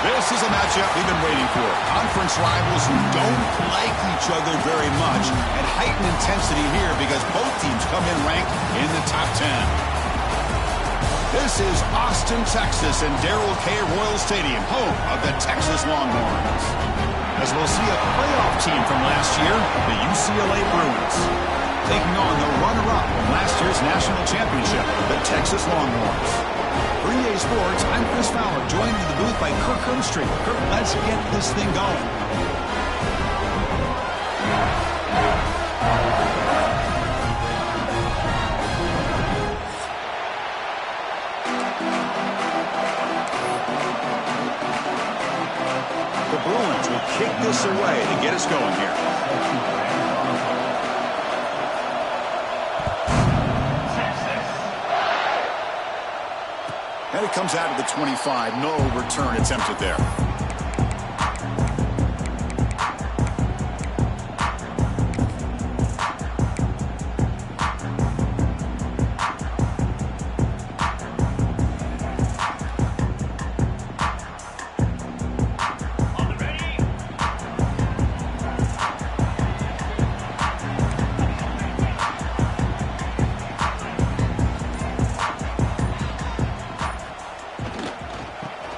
This is a matchup we've been waiting for. Conference rivals who don't like each other very much, and heightened intensity here because both teams come in ranked in the top 10. This is Austin, Texas, and Darrell K. Royal Stadium, home of the Texas Longhorns. As we'll see a playoff team from last year, the UCLA Bruins, taking on the runner-up from last year's national championship, the Texas Longhorns. For EA Sports, I'm Chris Fowler, joined in the booth by Kirk Herbstreit. Kirk, let's get this thing going. The Bruins will kick this away to get us going here. And it comes out of the 25. No return attempted there.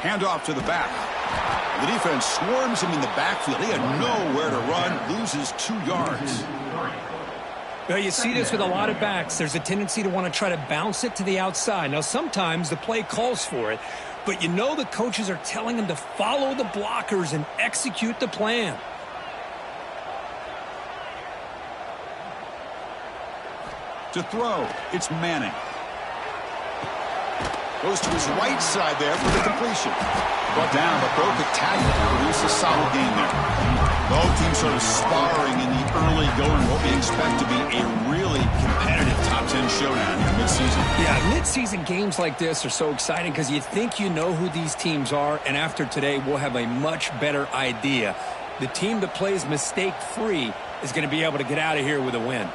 Handoff to the back. The defense swarms him in the backfield. He had nowhere to run, loses 2 yards. Well, you see this with a lot of backs. There's a tendency to want to try to bounce it to the outside. Now, sometimes the play calls for it, but you know the coaches are telling them to follow the blockers and execute the plan. To throw, it's Manning. Goes to his right side there for the completion. Brought down, but broke a tackle to produce a solid gain there. Both teams sort of sparring in the early going, what we expect to be a really competitive top 10 showdown here mid-season. Yeah, mid-season games like this are so exciting because you think you know who these teams are, and after today, we'll have a much better idea. The team that plays mistake-free is going to be able to get out of here with a win.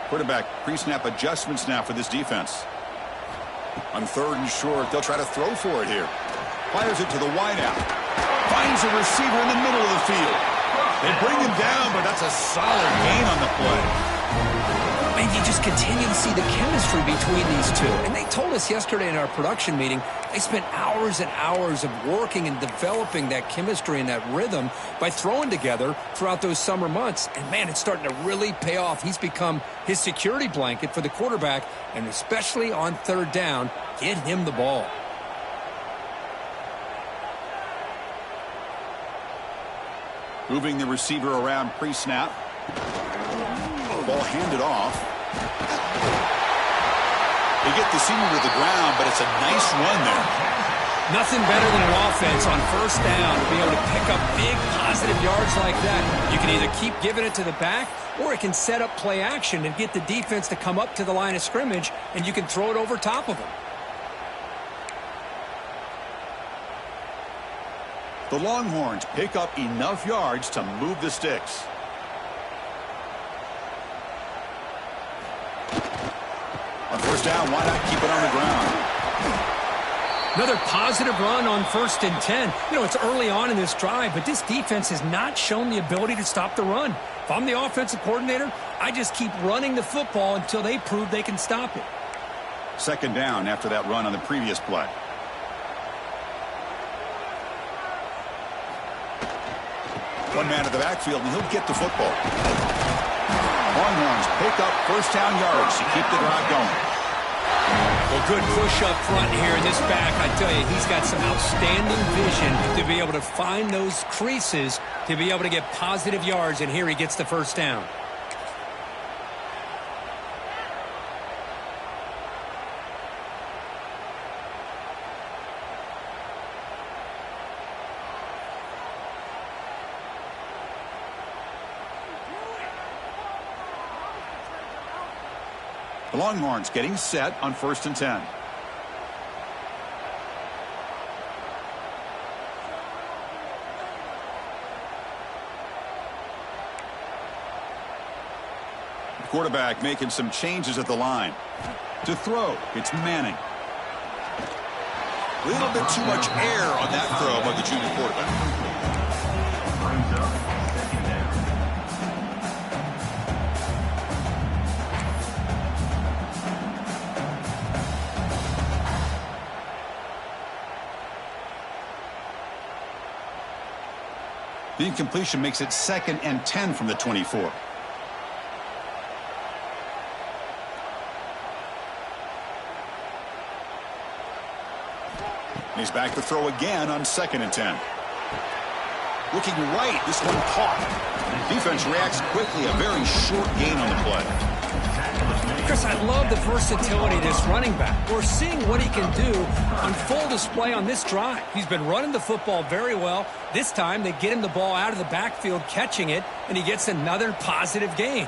Quarterback pre-snap adjustments now for this defense. On 3rd and short, they'll try to throw for it here. Fires it to the wideout. Finds a receiver in the middle of the field. They bring him down, but that's a solid gain on the play. And you just continue to see the chemistry between these two. And they told us yesterday in our production meeting, they spent hours and hours of working and developing that chemistry and that rhythm by throwing together throughout those summer months. And, man, it's starting to really pay off. He's become his security blanket for the quarterback, and especially on 3rd down, get him the ball. Moving the receiver around pre-snap. Ball handed off. They get the senior to the ground, but it's a nice run there. Nothing better than an offense on 1st down to be able to pick up big positive yards like that. You can either keep giving it to the back, or it can set up play action and get the defense to come up to the line of scrimmage, and you can throw it over top of them. The Longhorns pick up enough yards to move the sticks. On 1st down, why not keep it on the ground? Another positive run on 1st and 10. You know, it's early on in this drive, but this defense has not shown the ability to stop the run. If I'm the offensive coordinator, I just keep running the football until they prove they can stop it. 2nd down after that run on the previous play. One man to the backfield, and he'll get the football. Longhorns pick up 1st down yards to keep the drive going. Well, good push up front here in this back. I tell you, he's got some outstanding vision to be able to find those creases to be able to get positive yards, and here he gets the 1st down. The Longhorns getting set on 1st and 10. The quarterback making some changes at the line. To throw, it's Manning. A little bit too much air on that throw by the junior quarterback. The incompletion makes it 2nd and 10 from the 24. He's back to throw again on 2nd and 10. Looking right, this one caught. Defense reacts quickly, a very short gain on the play. Chris, I love the versatility of this running back. We're seeing what he can do on full display on this drive. He's been running the football very well. This time, they get him the ball out of the backfield, catching it, and he gets another positive gain.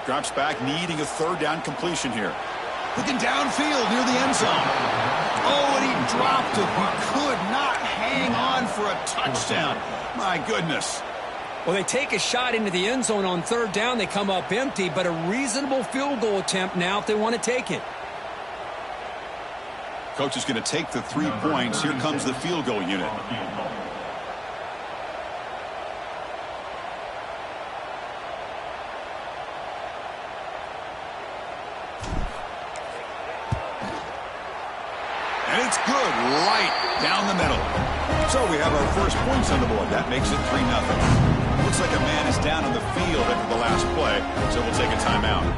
Drops back, needing a 3rd down completion here. Looking downfield near the end zone. Oh, and he dropped it. He could not hang on for a touchdown. My goodness. Well, they take a shot into the end zone on 3rd down. They come up empty, but a reasonable field goal attempt now if they want to take it. Coach is going to take the 3 points. Here comes the field goal unit. And it's good, right down the middle. So we have our first points on the board. That makes it 3-0. Looks like a man is down on the field after the last play, so we'll take a timeout.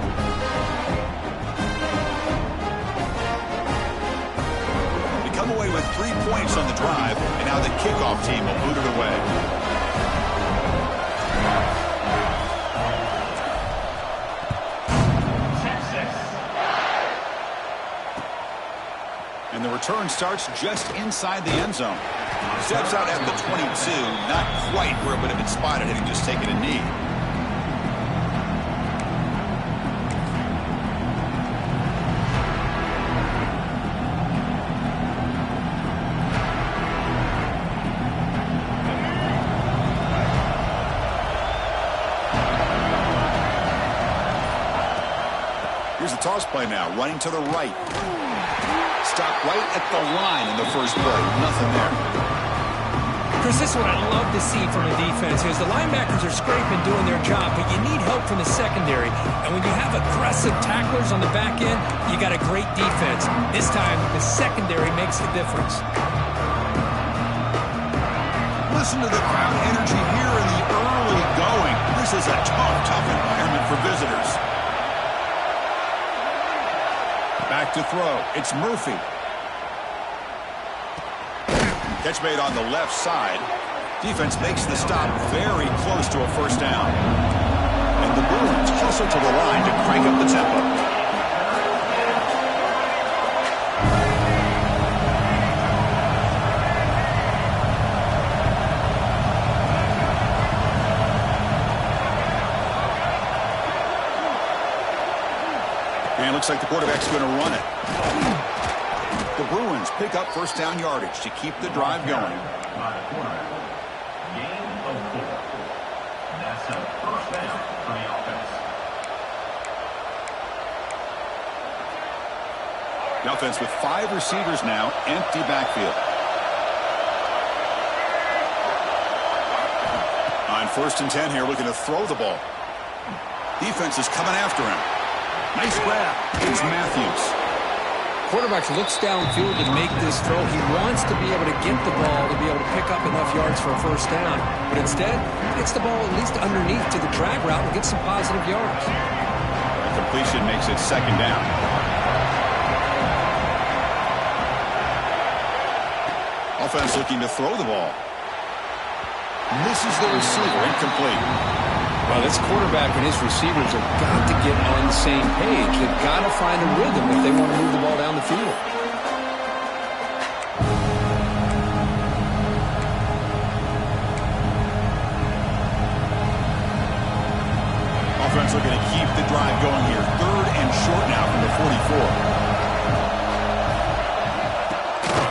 We come away with 3 points on the drive, and now the kickoff team will boot it away. And the return starts just inside the end zone. Steps out at the 22, not quite where it would have been spotted had he just taken a knee. Here's the toss play now, running to the right. Stopped right at the line in the first play. Nothing there. Chris, this is what I love to see from a defense is the linebackers are scraping, doing their job, but you need help from the secondary. And when you have aggressive tacklers on the back end, you got a great defense. This time, the secondary makes the difference. Listen to the crowd energy here in the early going. This is a tough environment for visitors. Back to throw. It's Murphy. Catch made on the left side. Defense makes the stop very close to a 1st down. And the Bruins hustle to the line to crank up the tempo. And looks like the quarterback's going to run it. The Bruins pick up 1st down yardage to keep the drive going. That's a 1st down for the offense. The offense with 5 receivers now, empty backfield. On 1st and 10 here, looking to throw the ball. Defense is coming after him. Nice grab. It's Matthews. Quarterback looks downfield to make this throw. He wants to be able to get the ball to be able to pick up enough yards for a 1st down. But instead, gets the ball at least underneath to the drag route and gets some positive yards. The completion makes it 2nd down. Offense looking to throw the ball. Misses the receiver, incomplete. Well, this quarterback and his receivers have got to get on the same page. They've got to find a rhythm if they want to move the ball down the field. Offense looking to keep the drive going here. 3rd and short now from the 44.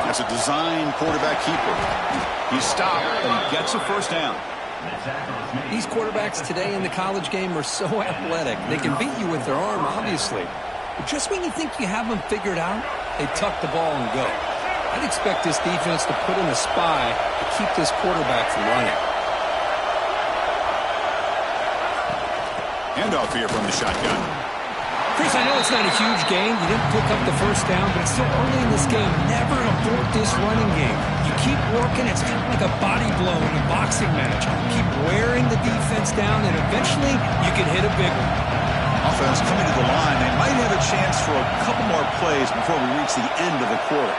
That's a design quarterback keeper. He's stopped, but he gets a 1st down. These quarterbacks today in the college game are so athletic. They can beat you with their arm, obviously. But just when you think you have them figured out, they tuck the ball and go. I'd expect this defense to put in a spy to keep this quarterback from running. Handoff here from the shotgun. Chris, I know it's not a huge gain. You didn't pick up the first down, but it's still early in this game. Never abort this running game. You keep working. It's kind of like a body blow in a boxing match. Keep wearing the defense down, and eventually you can hit a big one. Offense coming to the line. They might have a chance for a couple more plays before we reach the end of the quarter.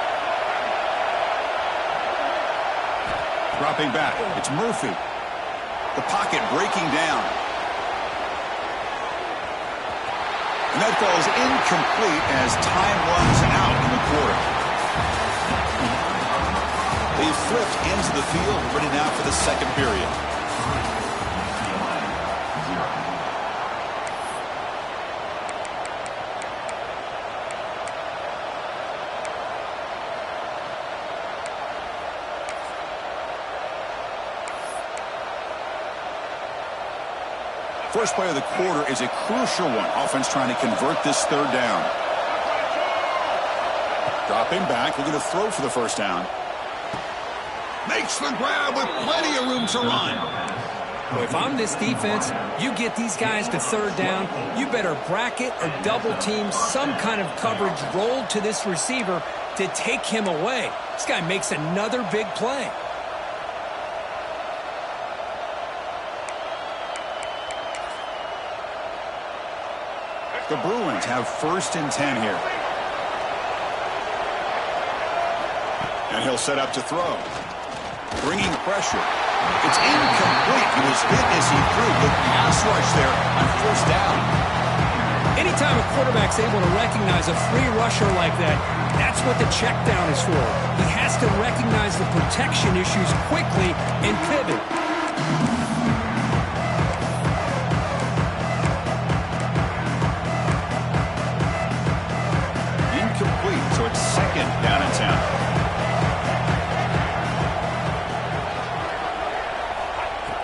Dropping back. It's Murphy. The pocket breaking down. And that falls incomplete as time runs out in the quarter. They flipped into the field, ready now for the second period. First play of the quarter is a crucial one. Offense trying to convert this third down. Dropping back, looking to throw for the first down. Makes the grab with plenty of room to run. Well, if I'm this defense, you get these guys to third down, you better bracket or double team some kind of coverage rolled to this receiver to take him away. This guy makes another big play. The Bruins have 1st and 10 here. And he'll set up to throw. Bringing pressure. It's incomplete. He was hit as he threw. Good pass rush there on first down. Anytime a quarterback's able to recognize a free rusher like that, that's what the check down is for. He has to recognize the protection issues quickly and pivot. So it's second down and 10.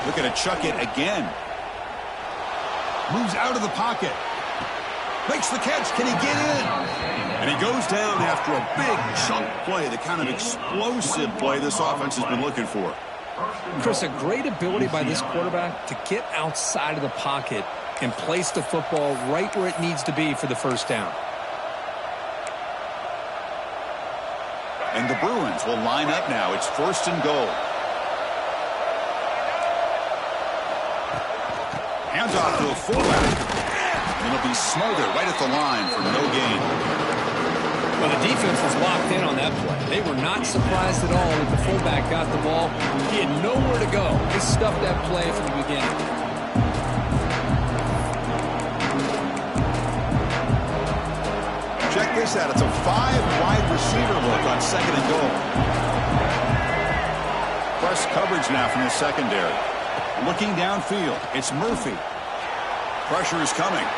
Looking to chuck it again. Moves out of the pocket. Makes the catch. Can he get in? And he goes down after a big chunk play, the kind of explosive play this offense has been looking for. Chris, a great ability by this quarterback to get outside of the pocket and place the football right where it needs to be for the first down. And the Bruins will line up now. It's 1st and goal. Hands off to a fullback. And it'll be smothered right at the line for no gain. Well, the defense was locked in on that play. They were not surprised at all that the fullback got the ball. He had nowhere to go. He stuffed that play from the beginning. Check this out. It's a 5-wide receiver look on 2nd and goal. Press coverage now from the secondary. Looking downfield. It's Murphy. Pressure is coming.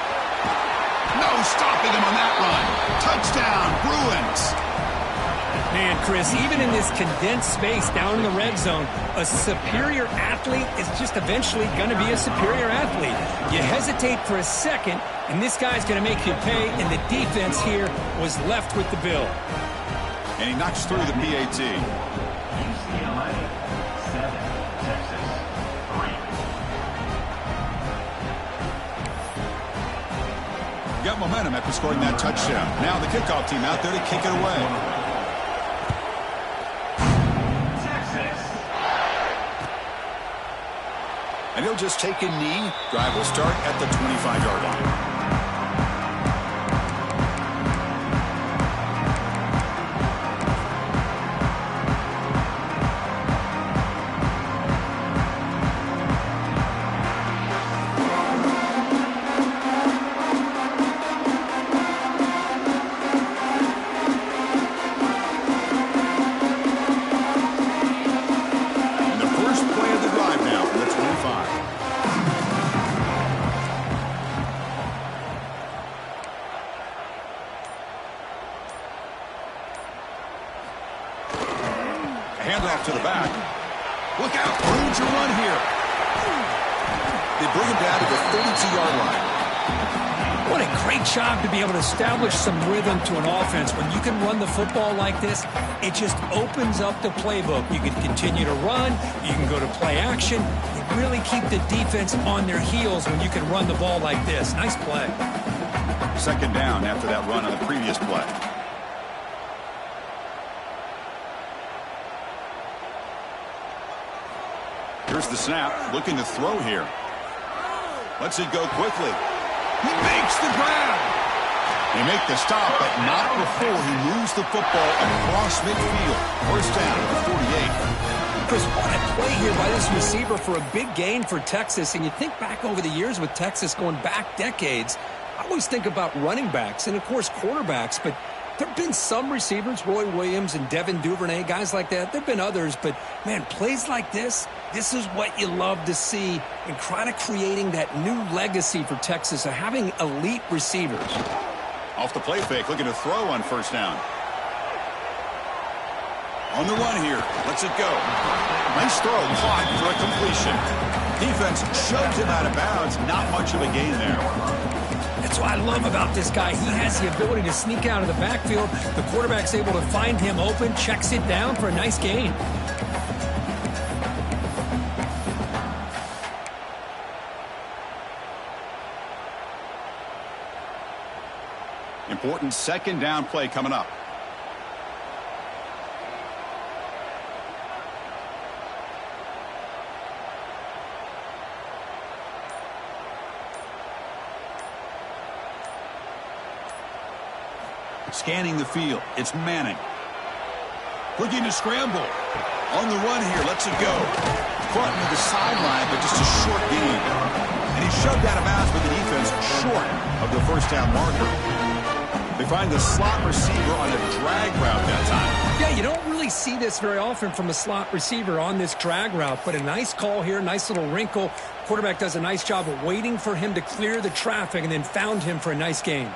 No stopping him on that run. Touchdown, Bruins. Man, Chris, even in this condensed space down in the red zone, a superior athlete is just eventually going to be a superior athlete. You hesitate for a second, and this guy's going to make you pay, and the defense here was left with the bill. And he knocks through the PAT. UCLA 7, Texas 3. Got momentum after scoring that touchdown. Now the kickoff team out there to kick it away. And he'll just take a knee. Drive will start at the 25-yard line. And the first play of the drive now from the 25. Handoff to the back. Look out. Bruins a run here. They bring him down to the 32-yard line. What a great job to be able to establish some rhythm to an offense. When you can run the football like this, it just opens up the playbook. You can continue to run. You can go to play action. You really keep the defense on their heels when you can run the ball like this. Nice play. Second down after that run on the previous play. Here's the snap. Looking to throw here. Lets it go quickly. He makes the grab. They make the stop, but not before he moves the football across midfield. First down at the 48. Chris, what a play here by this receiver for a big gain for Texas. And you think back over the years with Texas going back decades, I always think about running backs and, of course, quarterbacks. But there have been some receivers, Roy Williams and Devin Duvernay, guys like that. There have been others. But, man, plays like this is what you love to see in kind of creating that new legacy for Texas of having elite receivers. Off the play fake, looking to throw on first down. On the run here, lets it go. Nice throw, caught for a completion. Defense shoves him out of bounds. Not much of a gain there. That's what I love about this guy. He has the ability to sneak out of the backfield. The quarterback's able to find him open, checks it down for a nice gain. Important second down play coming up. Scanning the field. It's Manning. Looking to scramble. On the run here. Lets it go. Caught near the sideline, but just a short gain. And he's shoved out of bounds with the defense short of the first down marker. They find the slot receiver on a drag route that time. Yeah, you don't really see this very often from a slot receiver on this drag route, but a nice call here, nice little wrinkle. Quarterback does a nice job of waiting for him to clear the traffic and then found him for a nice gain.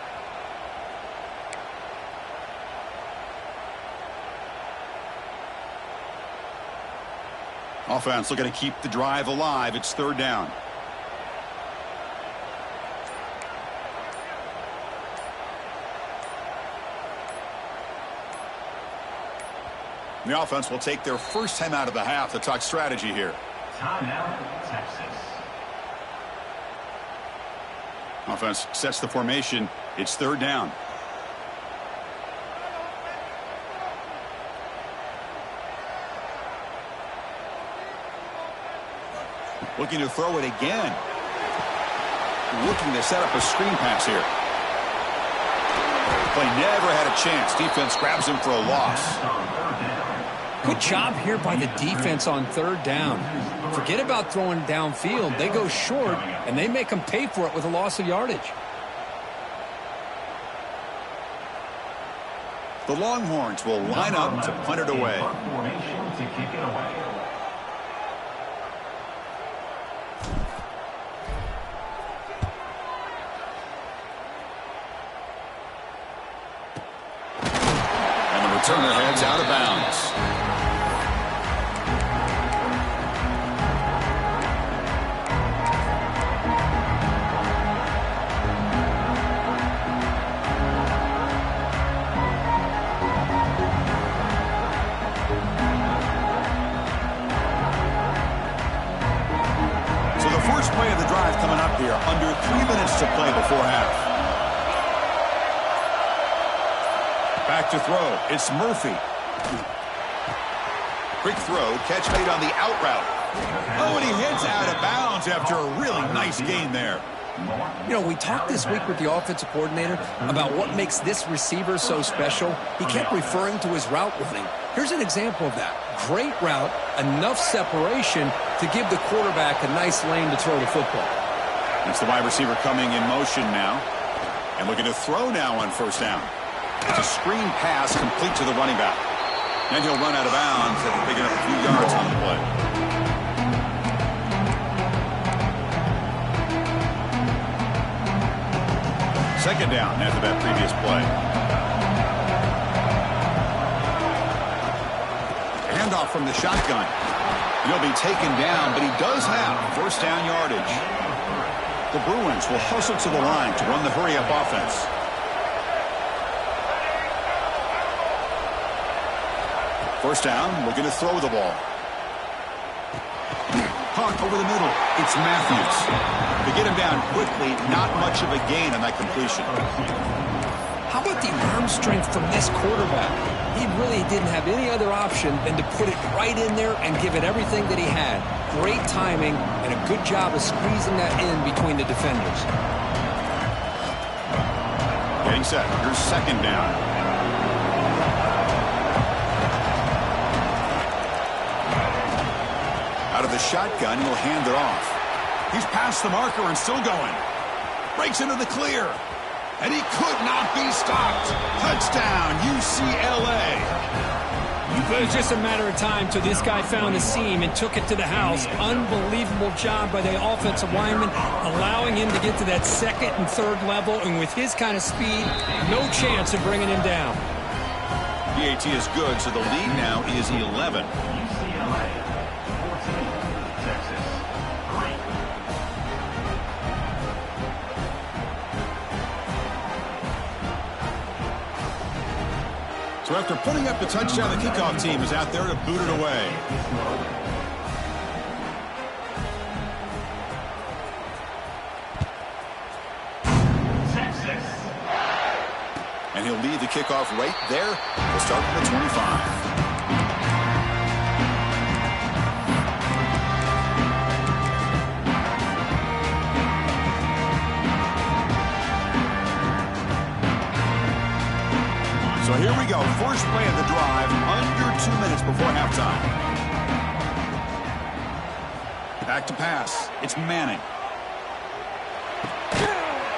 Offense looking to keep the drive alive. It's third down. The offense will take their first time out of the half to talk strategy here. Timeout, Texas. Offense sets the formation. It's third down. Looking to throw it again. Looking to set up a screen pass here. Play never had a chance. Defense grabs him for a loss. Good job here by the defense on third down. Forget about throwing downfield. They go short, and they make them pay for it with a loss of yardage. The Longhorns will line up to punt it away. Formation to kick it away. And the returner heads out of bounds. Play of the drive coming up here. Under 3 minutes to play before half. Back to throw. It's Murphy. Quick throw. Catch made on the out route. Oh, and he hits out of bounds after a really nice gain there. You know, we talked this week with the offensive coordinator about what makes this receiver so special. He kept referring to his route running. Here's an example of that. Great route, enough separation to give the quarterback a nice lane to throw the football. That's the wide receiver coming in motion now. And looking to throw now on first down. It's a screen pass complete to the running back. And he'll run out of bounds and pick up a few yards on the play. Second down after that previous play. Handoff from the shotgun. He'll be taken down, but he does have first down yardage. The Bruins will hustle to the line to run the hurry-up offense. First down, looking to throw the ball. Puck over the middle. It's Matthews. To get him down quickly, not much of a gain on that completion. How about the arm strength from this quarterback? He really didn't have any other option than to put it right in there and give it everything that he had. Great timing and a good job of squeezing that in between the defenders. Getting set. Here's second down. Out of the shotgun, he'll hand it off. He's past the marker and still going. Breaks into the clear. And he could not be stopped. Touchdown, UCLA. It was just a matter of time till this guy found a seam and took it to the house. Unbelievable job by the offensive lineman, allowing him to get to that second and third level. And with his kind of speed, no chance of bringing him down. PAT is good, so the lead now is 11. UCLA 14, Texas 3. So after putting up the touchdown, the kickoff team is out there to boot it away. Texas. And he'll lead the kickoff right there. We'll start from the 25. So here we go. First play of the drive, under 2 minutes before halftime. Back to pass. It's Manning.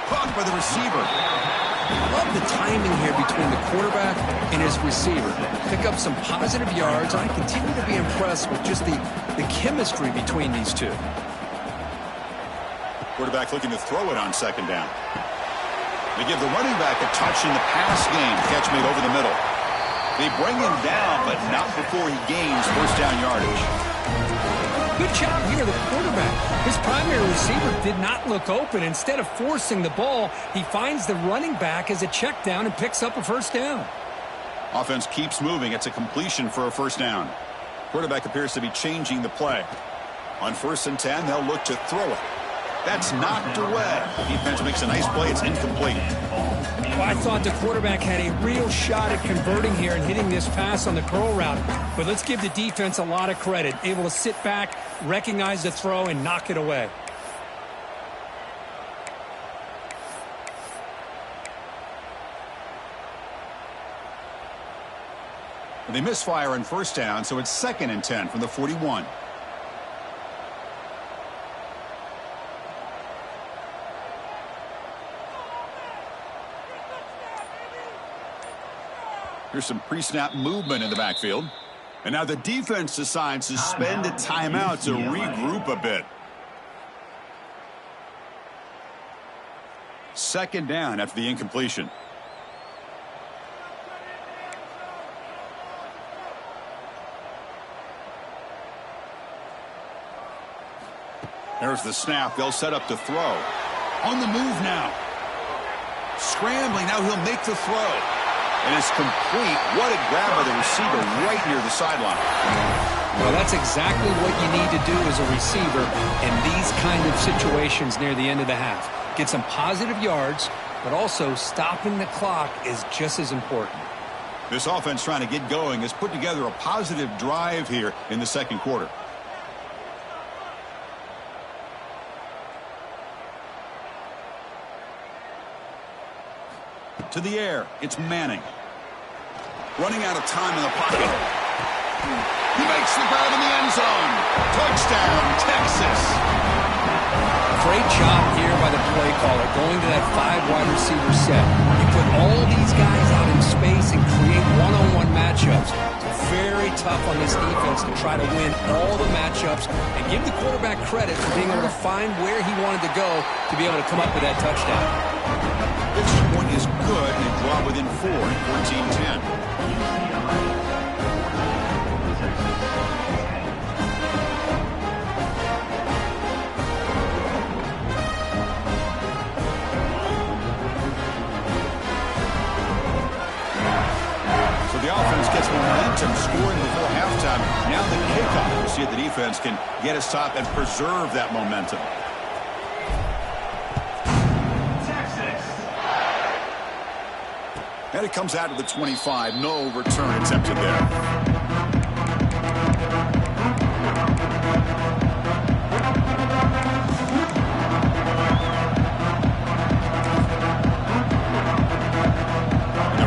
Caught by the receiver. Love the timing here between the quarterback and his receiver. Pick up some positive yards. I continue to be impressed with just the chemistry between these two. Quarterback looking to throw it on second down. They give the running back a touch in the pass game. Catch made over the middle. They bring him down, but not before he gains first down yardage. Good job here, the quarterback. His primary receiver did not look open. Instead of forcing the ball, he finds the running back as a check down and picks up a first down. Offense keeps moving. It's a completion for a first down. Quarterback appears to be changing the play. On 1st and 10, they'll look to throw it. That's knocked away. Defense makes a nice play. It's incomplete. Well, I thought the quarterback had a real shot at converting here and hitting this pass on the curl route. But let's give the defense a lot of credit. Able to sit back, recognize the throw, and knock it away. They misfire on first down, so it's 2nd and 10 from the 41. Here's some pre-snap movement in the backfield. And now the defense decides to spend a timeout to regroup a bit. 2nd down after the incompletion. There's the snap. They'll set up to throw. On the move now. Scrambling. Now he'll make the throw. And it's complete. What a grab by the receiver right near the sideline. Well, that's exactly what you need to do as a receiver in these kind of situations near the end of the half. Get some positive yards, but also stopping the clock is just as important. This offense trying to get going has put together a positive drive here in the second quarter. To the air, it's Manning. Running out of time in the pocket. He makes the grab in the end zone. Touchdown, Texas. Great job here by the play caller, going to that 5 wide receiver set. You put all these guys out in space and create one-on-one matchups. It's very tough on this defense to try to win all the matchups and give the quarterback credit for being able to find where he wanted to go to be able to come up with that touchdown. This point is good and they draw within 4 at 14-10. scoring before halftime. Now the kickoff. We'll see if the defense can get a stop and preserve that momentum. And it comes out to the 25. No return attempted there.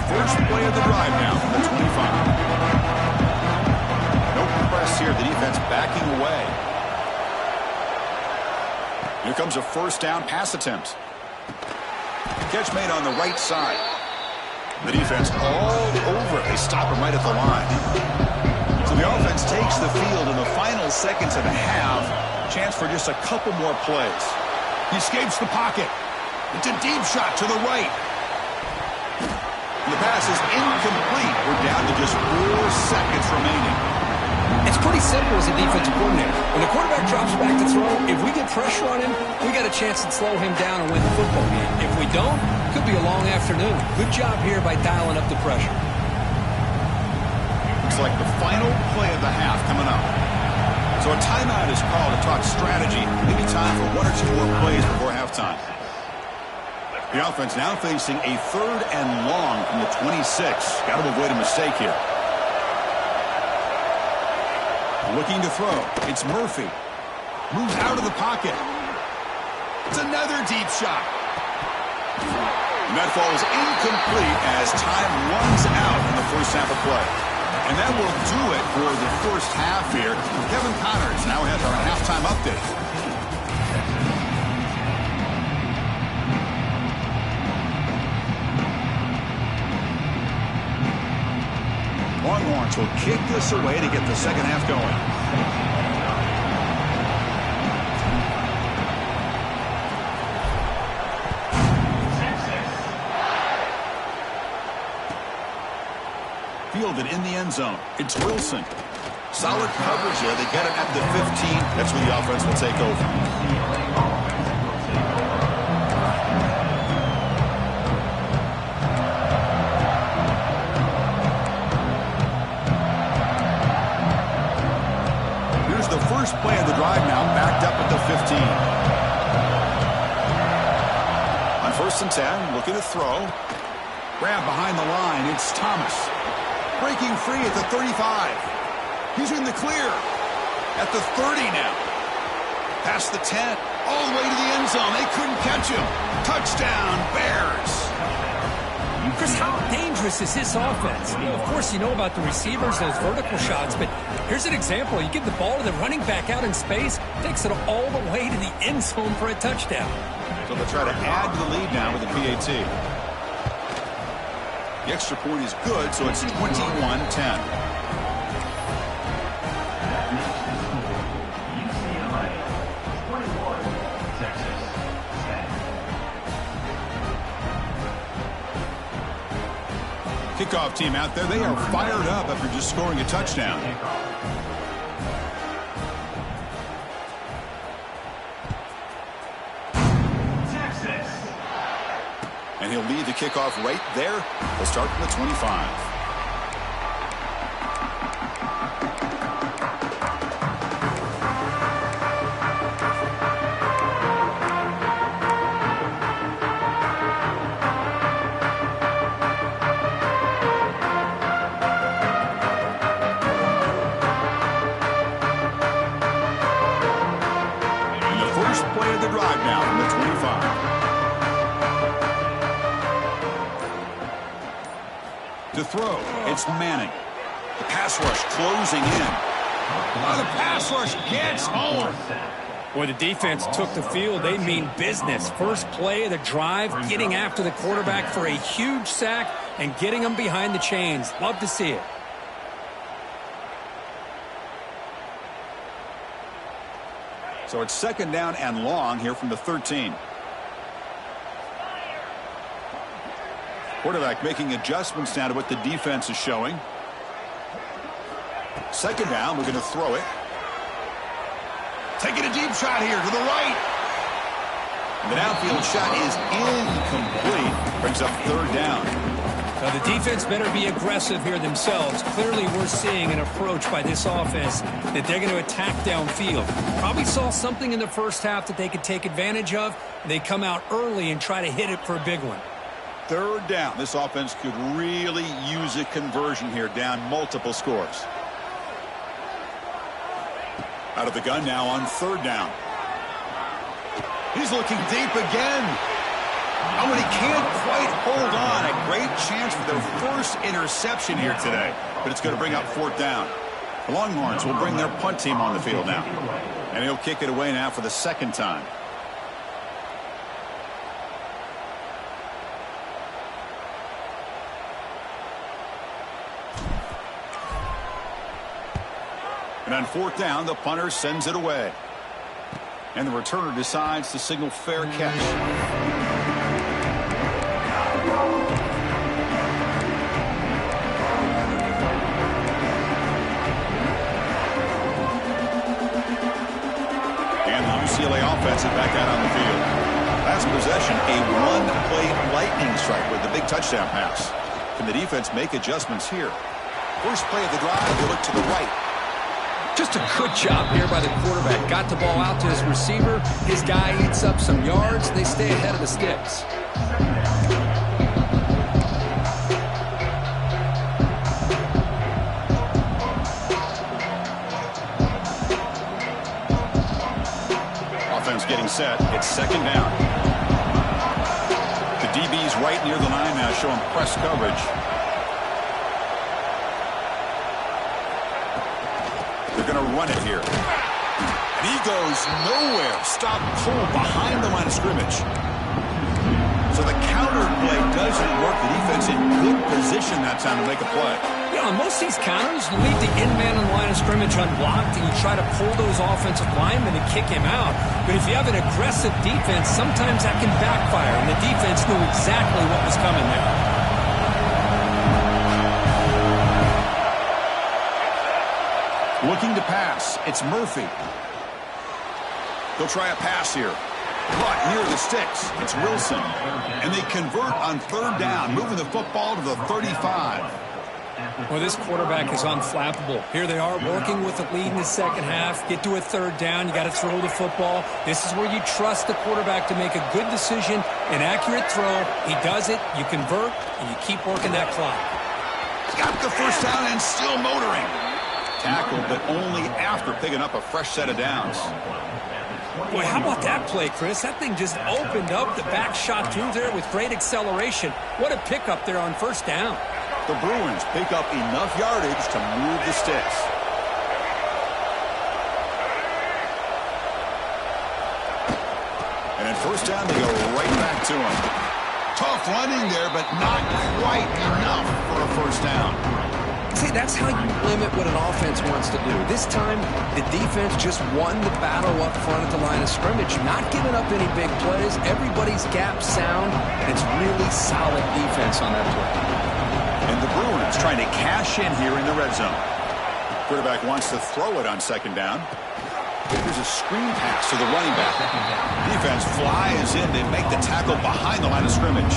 First play of the drive now from the 25. No press here. The defense backing away. Here comes a first down pass attempt. Catch made on the right side. The defense all over it. They stop him right at the line. So the offense takes the field in the final seconds of the half. Chance for just a couple more plays. He escapes the pocket. It's a deep shot to the right. The pass is incomplete. We're down to just 4 seconds remaining. It's pretty simple as a defensive coordinator. When the quarterback drops back to throw, if we get pressure on him, we got a chance to slow him down and win the football game. If we don't, it could be a long afternoon. Good job here by dialing up the pressure. Looks like the final play of the half coming up. So a timeout is called to talk strategy. Maybe time for 1 or 2 more plays before halftime. The offense now facing a 3rd and long from the 26. Got to avoid a mistake here. Looking to throw. It's Murphy. Moves out of the pocket. It's another deep shot. And that falls incomplete as time runs out in the first half of play. And that will do it for the first half here. Kevin Connors now has our halftime update. Longhorns will kick this away to get the second half going. Fielded in the end zone. It's Wilson. Solid coverage there. They get it at the 15. That's where the offense will take over. First play of the drive now, backed up at the 15. On 1st and 10, looking to throw. Grab behind the line, it's Thomas. Breaking free at the 35. He's in the clear. At the 30 now. Past the 10, all the way to the end zone. They couldn't catch him. Touchdown, Bears. Chris, how dangerous is this offense? Of course, you know about the receivers, those vertical shots, but here's an example. You give the ball to the running back out in space, takes it all the way to the end zone for a touchdown. So they'll try to add to the lead now with the PAT. The extra point is good, so it's 21-10. Kickoff team out there. They are fired up after just scoring a touchdown. Texas. And he'll lead the kickoff right there. We'll start from the 25. To throw, it's Manning. The pass rush closing in. Oh, the pass rush gets home. Boy, the defense took the field. They mean business. First play of the drive, getting after the quarterback for a huge sack and getting him behind the chains. Love to see it. So it's 2nd down and long here from the 13. Quarterback making adjustments now to what the defense is showing. 2nd down, we're going to throw it. Taking a deep shot here to the right. And the downfield shot is incomplete. Brings up 3rd down. Now, the defense better be aggressive here themselves. Clearly, we're seeing an approach by this offense that they're going to attack downfield. Probably saw something in the first half that they could take advantage of. They come out early and try to hit it for a big one. Third down. This offense could really use a conversion here, down multiple scores. Out of the gun now on third down. He's looking deep again. Oh, and he can't quite hold on. A great chance for their first interception here today. But it's going to bring up fourth down. The Longhorns will bring their punt team on the field now. And he'll kick it away now for the second time. And on fourth down, the punter sends it away. And the returner decides to signal fair catch. UCLA offense is back out on the field. Last possession, a one-play lightning strike with the big touchdown pass. Can the defense make adjustments here? First play of the drive, they look to the right. Just a good job here by the quarterback. Got the ball out to his receiver. His guy eats up some yards. They stay ahead of the sticks. Getting set. It's second down. The DB's right near the line now, showing press coverage. They're going to run it here. And he goes nowhere. Stop pull behind the line of scrimmage. So the counter play doesn't work. The defense in good position that time to make a play. Yeah, on most of these counters, you leave the in man on the line of scrimmage unblocked, and you try to pull those offensive linemen and kick him out. But if you have an aggressive defense, sometimes that can backfire, and the defense knew exactly what was coming there. Looking to pass. It's Murphy. They'll try a pass here. Caught near the sticks. It's Wilson. And they convert on third down, moving the football to the 35. Well, this quarterback is unflappable. Here they are working with the lead in the second half. Get to a third down. You got to throw the football. This is where you trust the quarterback to make a good decision, an accurate throw. He does it. You convert, and you keep working that clock. Got the first down and still motoring. Tackled, but only after picking up a fresh set of downs. Boy, how about that play, Chris? That thing just opened up. The back shot through there with great acceleration. What a pickup there on first down. The Bruins pick up enough yardage to move the sticks. And at first down, they go right back to him. Tough running there, but not quite enough for a first down. See, that's how you limit what an offense wants to do. This time, the defense just won the battle up front at the line of scrimmage, not giving up any big plays. Everybody's gap sound, and it's really solid defense on that play. And the Bruins trying to cash in here in the red zone. Quarterback wants to throw it on second down. Here's a screen pass to the running back. Defense flies in. They make the tackle behind the line of scrimmage.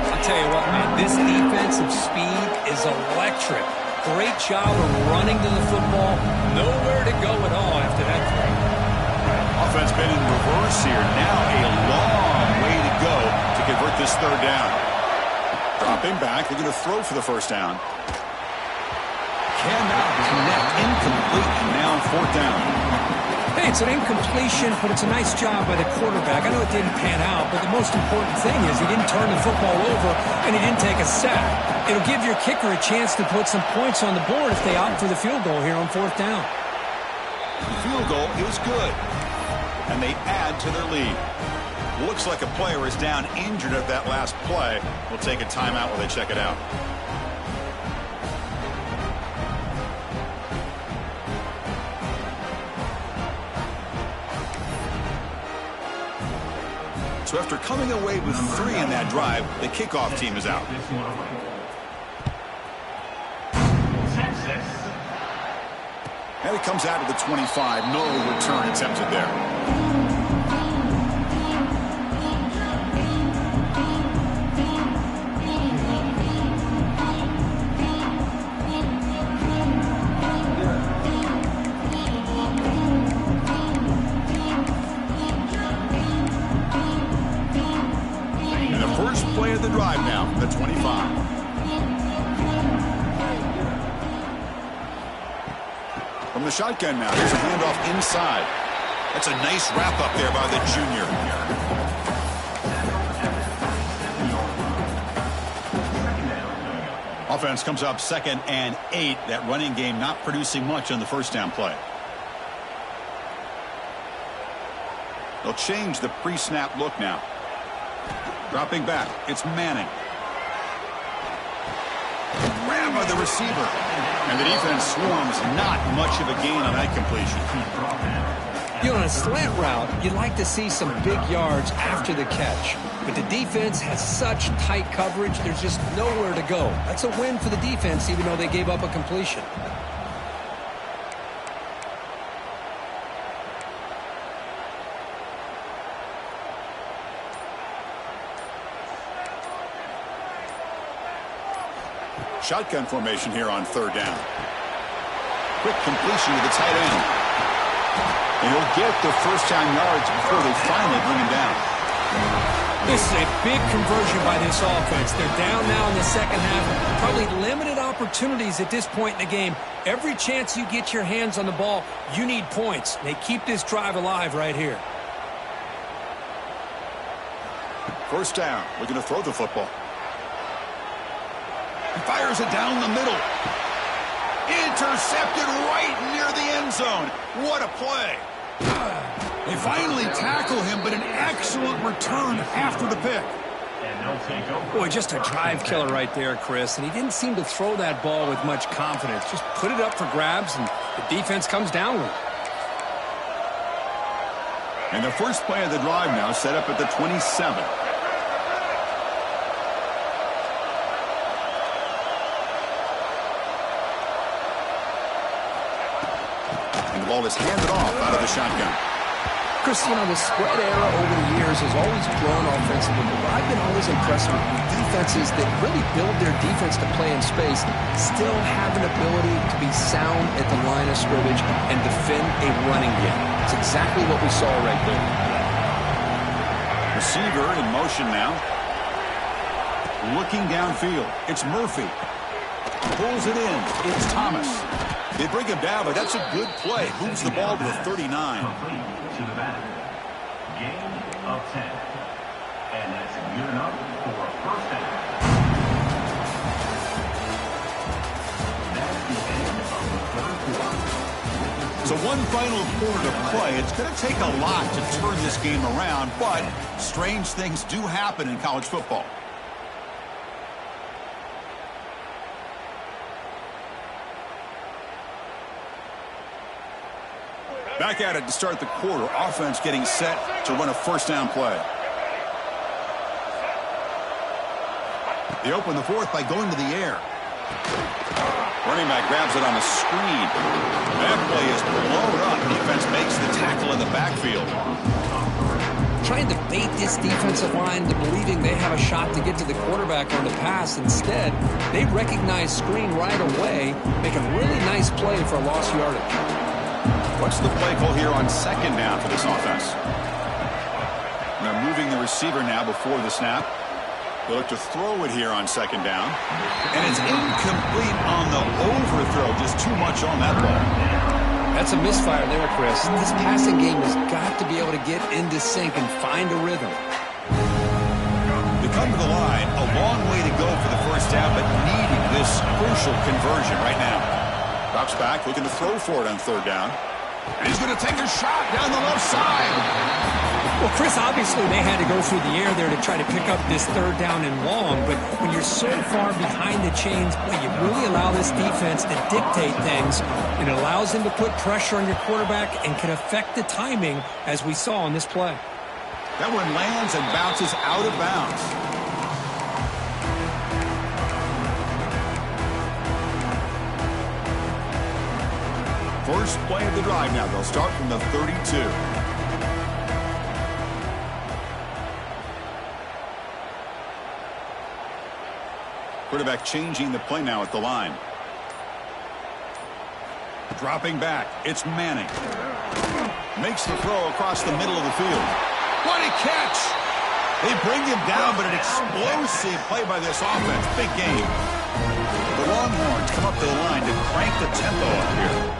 I'll tell you what, man, this defensive speed is electric. Great job of running to the football. Nowhere to go at all after that play. Offense been in reverse here. Now a long way to go to convert this third down. Dropping back. They're going to throw for the first down. Cannot connect. Incomplete. And now fourth down. Hey, it's an incompletion, but it's a nice job by the quarterback. I know it didn't pan out, but the most important thing is he didn't turn the football over and he didn't take a sack. It'll give your kicker a chance to put some points on the board if they opt for the field goal here on fourth down. The field goal is good, and they add to their lead. Looks like a player is down injured at that last play. We'll take a timeout while they check it out. So after coming away with 3 in that drive, the kickoff team is out. And it comes out of the 25. No return attempted there. First play of the drive now from the 25. From the shotgun now, there's a handoff inside. That's a nice wrap up there by the junior. Offense comes up 2nd and 8. That running game not producing much on the first down play. They'll change the pre-snap look now. Dropping back, it's Manning. Grab by the receiver. And the defense swarms, not much of a gain on that completion. You know, on a slant route, you'd like to see some big yards after the catch. But the defense has such tight coverage, there's just nowhere to go. That's a win for the defense, even though they gave up a completion. Shotgun formation here on 3rd down. Quick completion to the tight end. And he'll get the first down yards before they finally bring him down. This is a big conversion by this offense. They're down now in the second half. Probably limited opportunities at this point in the game. Every chance you get your hands on the ball, you need points. They keep this drive alive right here. First down. Looking to throw the football. He fires it down the middle. Intercepted right near the end zone. What a play. They finally tackle him, but an excellent return after the pick. Boy, just a drive killer right there, Chris. And he didn't seem to throw that ball with much confidence. Just put it up for grabs, and the defense comes down with it. And the first play of the drive now set up at the 27. The ball is handed off out of the shotgun. Chris, you know, the spread era over the years has always grown offensively, but I've been always impressed with defenses that really build their defense to play in space, still have an ability to be sound at the line of scrimmage and defend a running game. It's exactly what we saw right there. Receiver in motion now. Looking downfield. It's Murphy. Pulls it in. It's Thomas. They bring him down, but that's a good play. Moves the ball to the 39. To the back. Gain of 10. And that's good enough for a first down. That's the end of the third quarter. So one final quarter to play. It's going to take a lot to turn this game around, but strange things do happen in college football. Back at it to start the quarter. Offense getting set to run a first down play. They open the fourth by going to the air. Running back grabs it on a screen. That play is blown up. Defense makes the tackle in the backfield. Trying to bait this defensive line to believing they have a shot to get to the quarterback on the pass. Instead, they recognize screen right away, make a really nice play for a lost yardage. What's the play call here on second down for this offense? They're moving the receiver now before the snap. They look to throw it here on second down. And it's incomplete on the overthrow. Just too much on that ball. That's a misfire there, Chris. This passing game has got to be able to get into sync and find a rhythm. They come to the line. A long way to go for the first down, but needing this crucial conversion right now. Drops back, looking to throw for it on third down. And he's going to take a shot down the left side. Well, Chris, obviously they had to go through the air there to try to pick up this third down and long, but when you're so far behind the chains, boy, you really allow this defense to dictate things. It allows them to put pressure on your quarterback and can affect the timing, as we saw on this play. That one lands and bounces out of bounds. First play of the drive now. They'll start from the 32. Quarterback changing the play now at the line. Dropping back. It's Manning. Makes the throw across the middle of the field. What a catch! They bring him down, but an explosive play by this offense. Big game. The Longhorns come up to the line to crank the tempo up here.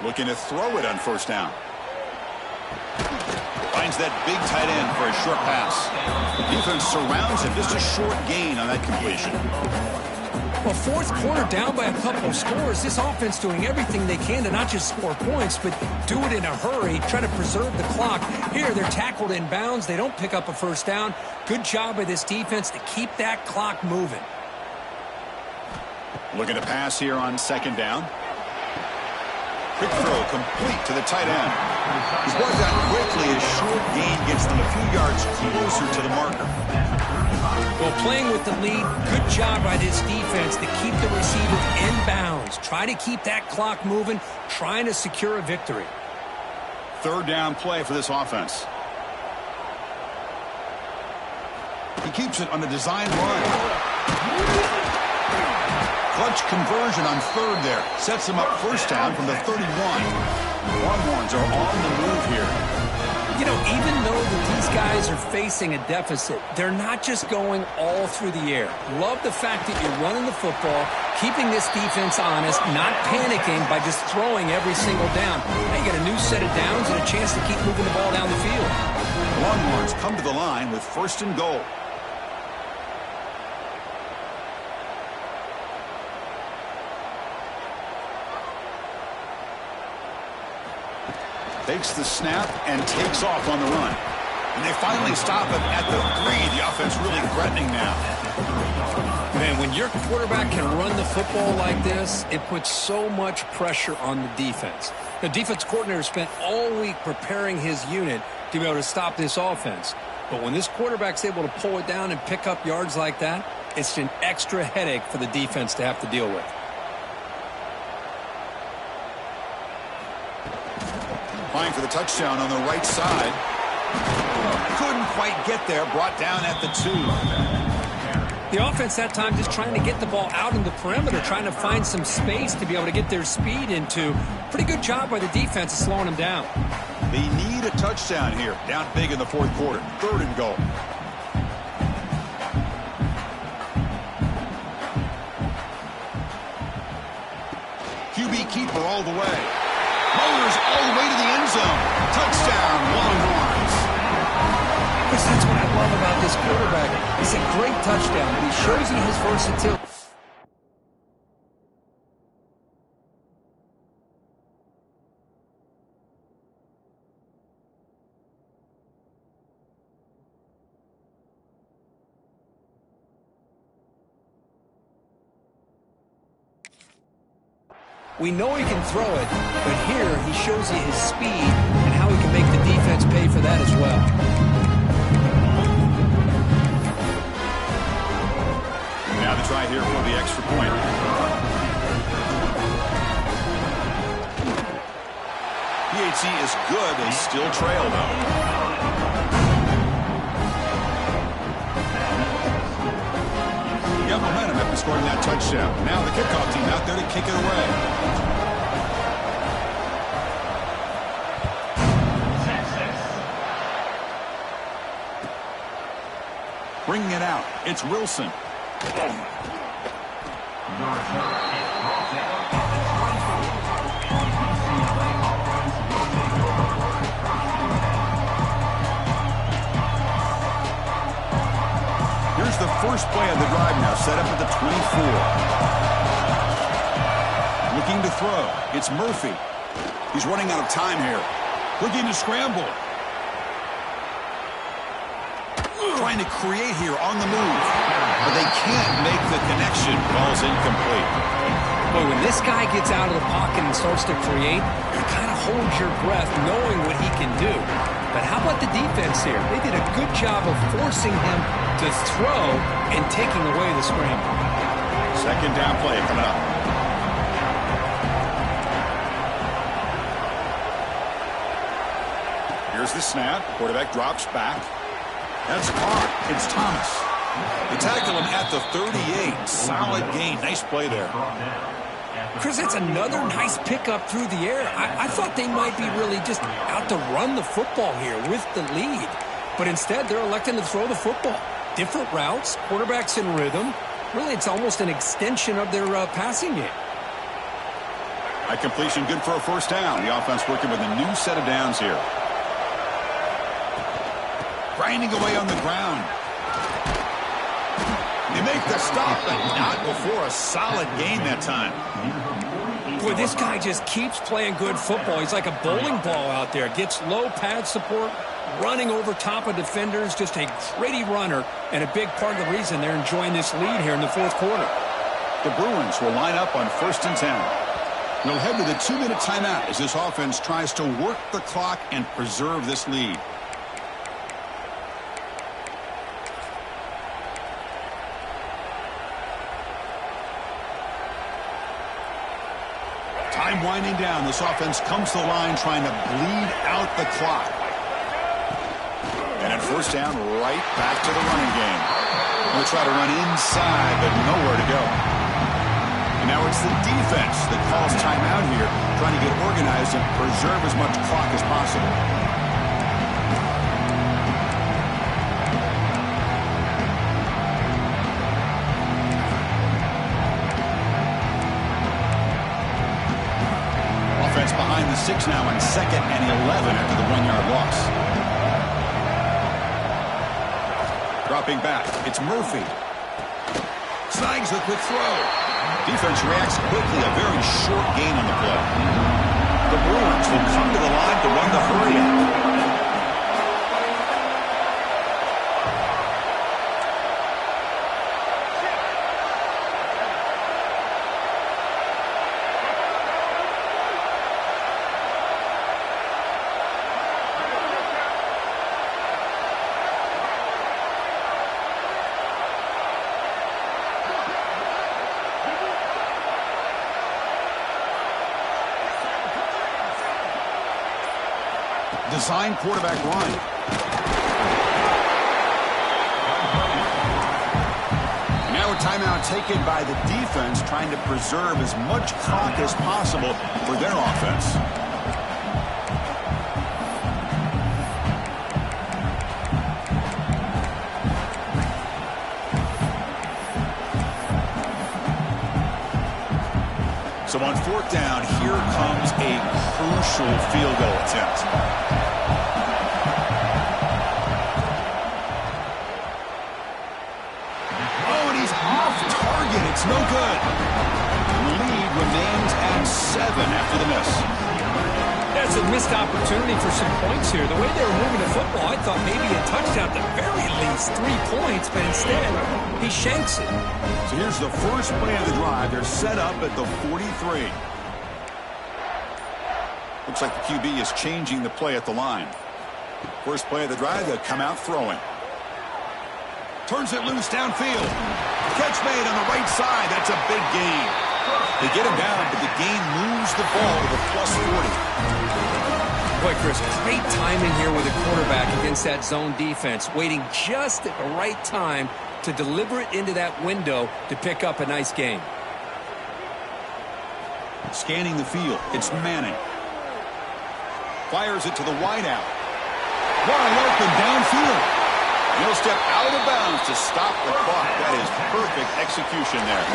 Looking to throw it on first down. Finds that big tight end for a short pass. Defense surrounds him. Just a short gain on that completion. Well, fourth quarter down by a couple of scores. This offense doing everything they can to not just score points, but do it in a hurry, try to preserve the clock. Here, they're tackled in bounds. They don't pick up a first down. Good job by this defense to keep that clock moving. Looking to pass here on second down. Quick throw complete to the tight end. He's brought down quickly. A short gain gets them a few yards closer to the marker. Well, playing with the lead, good job by this defense to keep the receiver in bounds. Try to keep that clock moving, trying to secure a victory. Third down play for this offense. He keeps it on a design run. Clutch conversion on third there. Sets him up first down from the 31. Longhorns are on the move here. You know, even though that these guys are facing a deficit, they're not just going all through the air. Love the fact that you're running the football, keeping this defense honest, not panicking by just throwing every single down. Now you got a new set of downs and a chance to keep moving the ball down the field. Longhorns come to the line with first and goal. Takes the snap and takes off on the run. And they finally stop him at the 3. The offense really threatening now. Man, when your quarterback can run the football like this, it puts so much pressure on the defense. The defense coordinator spent all week preparing his unit to be able to stop this offense. But when this quarterback's able to pull it down and pick up yards like that, it's an extra headache for the defense to have to deal with. Applying for the touchdown on the right side. Couldn't quite get there. Brought down at the 2. The offense that time just trying to get the ball out in the perimeter, trying to find some space to be able to get their speed into. Pretty good job by the defense of slowing them down. They need a touchdown here. Down big in the fourth quarter. Third and goal. QB keeper all the way. Motors all the way to the end zone. Touchdown, Longhorns. That's what I love about this quarterback. He's a great touchdown, but he shows you his versatility. We know he can throw it, but here he shows you his speed and how he can make the defense pay for that as well. Now the try here for the extra point. PHC is good. They still trail, though. Got momentum after scoring that touchdown. Now the kickoff team out there to kick it away. Bringing it out. It's Wilson. Here's the first play of the drive now, set up at the 24. Looking to throw. It's Murphy. He's running out of time here. Looking to scramble. Trying to create here on the move. But they can't make the connection. Ball's incomplete. Boy, when this guy gets out of the pocket and starts to create, you kind of hold your breath knowing what he can do. But how about the defense here? They did a good job of forcing him to throw and taking away the scramble. Second down play coming up. Here's the snap. Quarterback drops back. That's caught. It's Thomas. They tackle him at the 38. Solid gain. Nice play there. Chris, that's another nice pickup through the air. I thought they might be really just out to run the football here with the lead. But instead, they're electing to throw the football. Different routes, quarterbacks in rhythm. Really, it's almost an extension of their passing game. High completion, good for a first down. The offense working with a new set of downs here. Grinding away on the ground. They make the stop, but not before a solid gain that time. Boy, this guy just keeps playing good football. He's like a bowling ball out there. Gets low pad support, running over top of defenders. Just a gritty runner, and a big part of the reason they're enjoying this lead here in the fourth quarter. The Bruins will line up on 1st and 10. They'll head to the 2-minute timeout as this offense tries to work the clock and preserve this lead. Time winding down. This offense comes to the line trying to bleed out the clock. And at first down, right back to the running game. They'll try to run inside, but nowhere to go. And now it's the defense that calls timeout here, trying to get organized and preserve as much clock as possible. Offense behind the 6 now on 2nd and 11 after the 1-yard loss. Dropping back, it's Murphy. Snags the quick throw. Defense reacts quickly, a very short gain on the play. The Bruins will come to the line to run the hurry-up. Design quarterback run. Now a timeout taken by the defense, trying to preserve as much clock as possible for their offense. So on 4th down, here comes a crucial field goal attempt. It's no good. The lead remains at 7 after the miss. That's a missed opportunity for some points here. The way they were moving the football, I thought maybe a touchdown, at the very least 3 points, but instead he shanks it. So here's the first play of the drive. They're set up at the 43. Looks like the QB is changing the play at the line. First play of the drive, they'll come out throwing. Turns it loose downfield. Catch made on the right side. That's a big gain. They get him down, but the gain moves the ball to the +40. Boy, Chris, great timing here with the quarterback against that zone defense, waiting just at the right time to deliver it into that window to pick up a nice gain. Scanning the field, it's Manning. Fires it to the wideout. Wide open downfield. He'll step out of bounds to stop the clock. That is perfect execution there.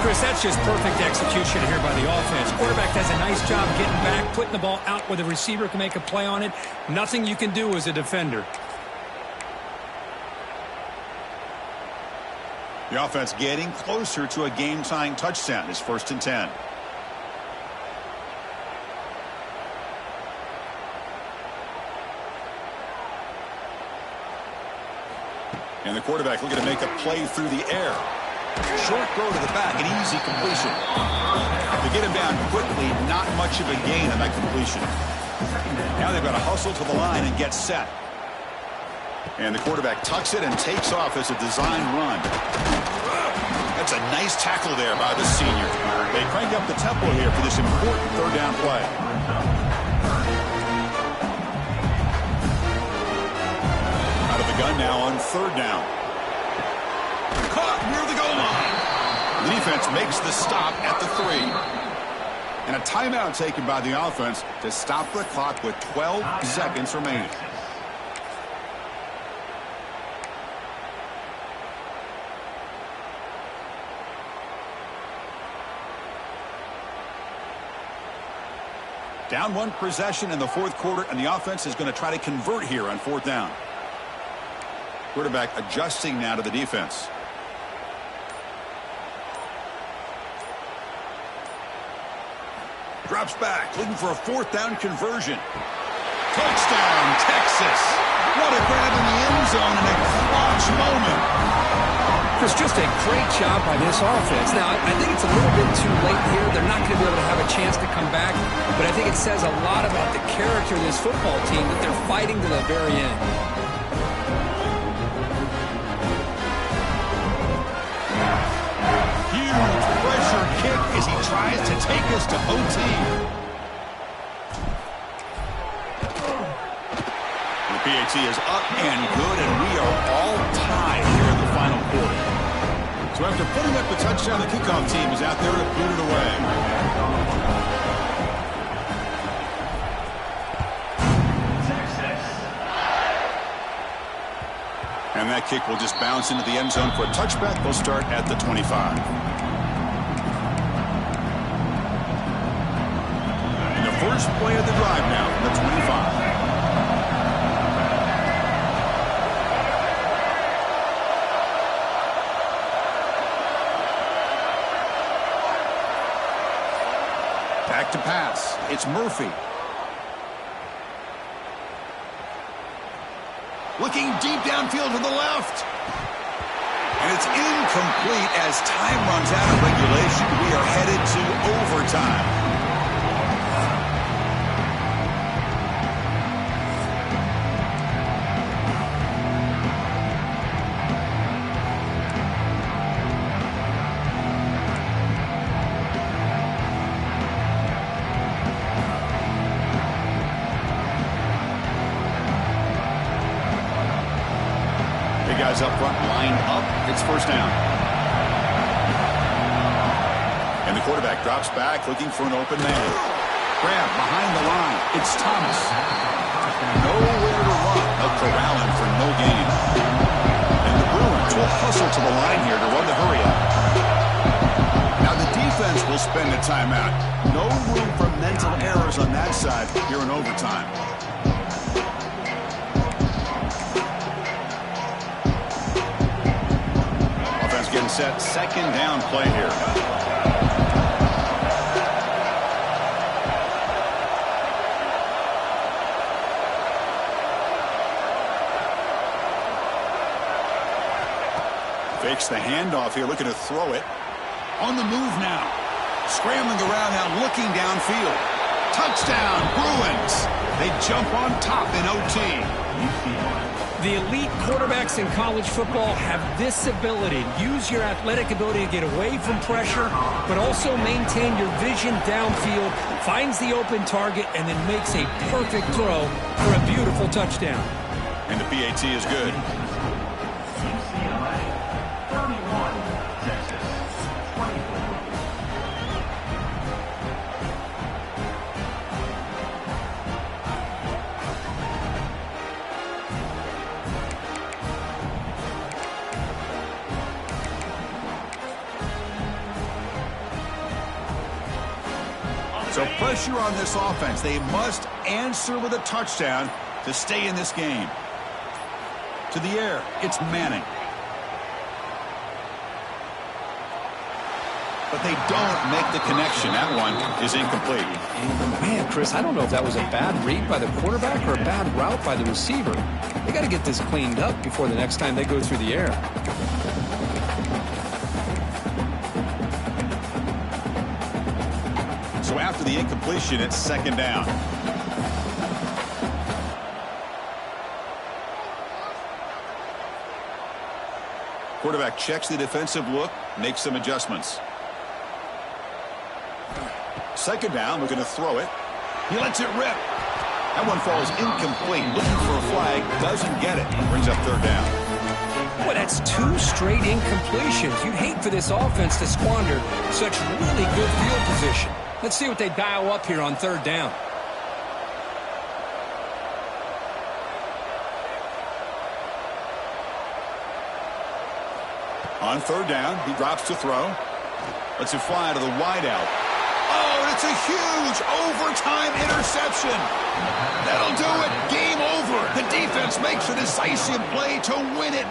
Chris, that's just perfect execution here by the offense. Quarterback does a nice job getting back, putting the ball out where the receiver can make a play on it. Nothing you can do as a defender. The offense getting closer to a game-tying touchdown. It's 1st and 10. And the quarterback looking to make a play through the air. Short throw to the back, an easy completion. To get him down quickly, not much of a gain on that completion. Now they've got to hustle to the line and get set. And the quarterback tucks it and takes off as a design run. That's a nice tackle there by the senior. They crank up the tempo here for this important 3rd down play. Out of the gun now on 3rd down. Caught near the goal line. The defense makes the stop at the 3. And a timeout taken by the offense to stop the clock with 12 seconds remaining. Down 1 possession in the 4th quarter, and the offense is going to try to convert here on 4th down. Quarterback adjusting now to the defense. Drops back, looking for a 4th down conversion. Touchdown, Texas. What a grab in the end zone in a clutch moment. It's just a great job by this offense. Now, I think it's a little bit too late here. They're not going to be able to have a chance to come back, but I think it says a lot about the character of this football team that they're fighting to the very end. Huge pressure kick as he tries to take us to OT. The PAT is up and good, and we are all tied here in the final quarter. So after putting up the touchdown, the kickoff team is out there to boot it away. And that kick will just bounce into the end zone for a touchback. They'll start at the 25. And the first play of the drive now from the 25. Back to pass. It's Murphy. Looking deep downfield to the left. And it's incomplete as time runs out of regulation. We are headed to overtime. Guys up front lined up. It's first down. And the quarterback drops back looking for an open man. Grab behind the line. It's Thomas. Nowhere to run. They'll corral him for no gain. And the Bruins will hustle to the line here to run the hurry up. Now the defense will spend a timeout. No room for mental errors on that side here in overtime. Getting set, second down play here. Fakes the handoff here, looking to throw it. On the move now. Scrambling around now, looking downfield. Touchdown, Bruins. They jump on top in OT. The elite quarterbacks in college football have this ability. Use your athletic ability to get away from pressure, but also maintain your vision downfield, finds the open target, and then makes a perfect throw for a beautiful touchdown. And the PAT is good. UCLA, 31, Texas, 24. So pressure on this offense. They must answer with a touchdown to stay in this game. To the air, it's Manning. But they don't make the connection. That one is incomplete. Man, Chris, I don't know if that was a bad read by the quarterback or a bad route by the receiver. They got to get this cleaned up before the next time they go through the air. So after the incompletion, it's second down. Quarterback checks the defensive look, makes some adjustments. Second down, looking to throw it. He lets it rip. That one falls incomplete. Looking for a flag, doesn't get it. Brings up third down. Boy, that's 2 straight incompletions. You'd hate for this offense to squander such really good field position. Let's see what they dial up here on 3rd down. On 3rd down, he drops to throw. Lets it fly to the wideout. Oh, and it's a huge overtime interception. That'll do it. Game over. The defense makes a decisive play to win it.